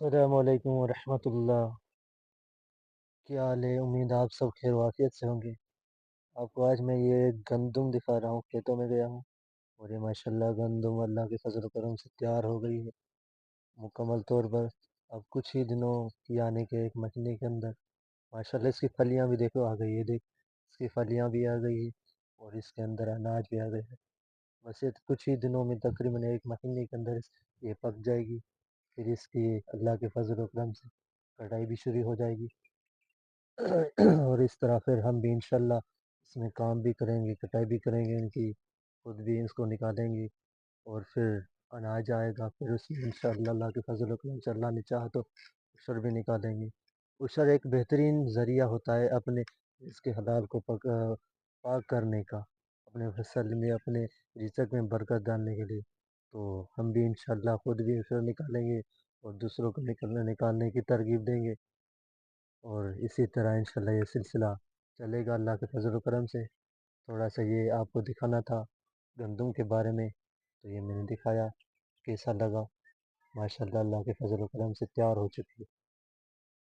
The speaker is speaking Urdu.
السلام علیکم ورحمۃ اللہ۔ کیا حال ہے؟ امید آپ سب خیر و عافیت سے ہوں گے۔ آپ کو آج میں یہ گندم دکھا رہا ہوں، کھیتوں میں گیا ہوں اور یہ ماشاءاللہ گندم اللہ کے فضل و کرم سے تیار ہو گئی ہے مکمل طور پر۔ اب کچھ ہی دنوں یعنی کہ ایک مہینے کے اندر ماشاءاللہ اس کی پھلیاں بھی دیکھو آ گئی ہے، دیکھ اس کی پھلیاں بھی آ گئی ہے اور اس کے اندر اناج بھی آ گئے ہے۔ بس یہ کچھ ہی دنوں میں تقریباً ایک مہینے کے اندر یہ پک جائے گی، پھر اس کی اللہ کے فضل و کرم سے کٹائی بھی شروع ہو جائے گی اور اس طرح پھر ہم بھی انشاءاللہ اس میں کام بھی کریں گے، کٹائی بھی کریں گے ان کی، خود بھی اس کو نکالیں گے اور پھر اناج آئے گا، پھر اس میں انشاءاللہ اللہ کے فضل و کرم سے اللہ نے چاہا تو عشر بھی نکالیں گے۔ عشر ایک بہترین ذریعہ ہوتا ہے اپنے اس کے حلال کو پاک کرنے کا، اپنے فصل میں اپنے رزق میں برکت ڈالنے کے لیے۔ تو ہم بھی انشاءاللہ خود بھی عشر نکالیں گے اور دوسروں کو نکالنے کی ترغیب دیں گے، اور اسی طرح انشاءاللہ یہ سلسلہ چلے گا اللہ کے فضل و کرم سے۔ تھوڑا سا یہ آپ کو دکھانا تھا گندم کے بارے میں، تو یہ میں نے دکھایا، کیسا لگا؟ ماشاءاللہ اللہ کے فضل و کرم سے تیار ہو چکی ہے۔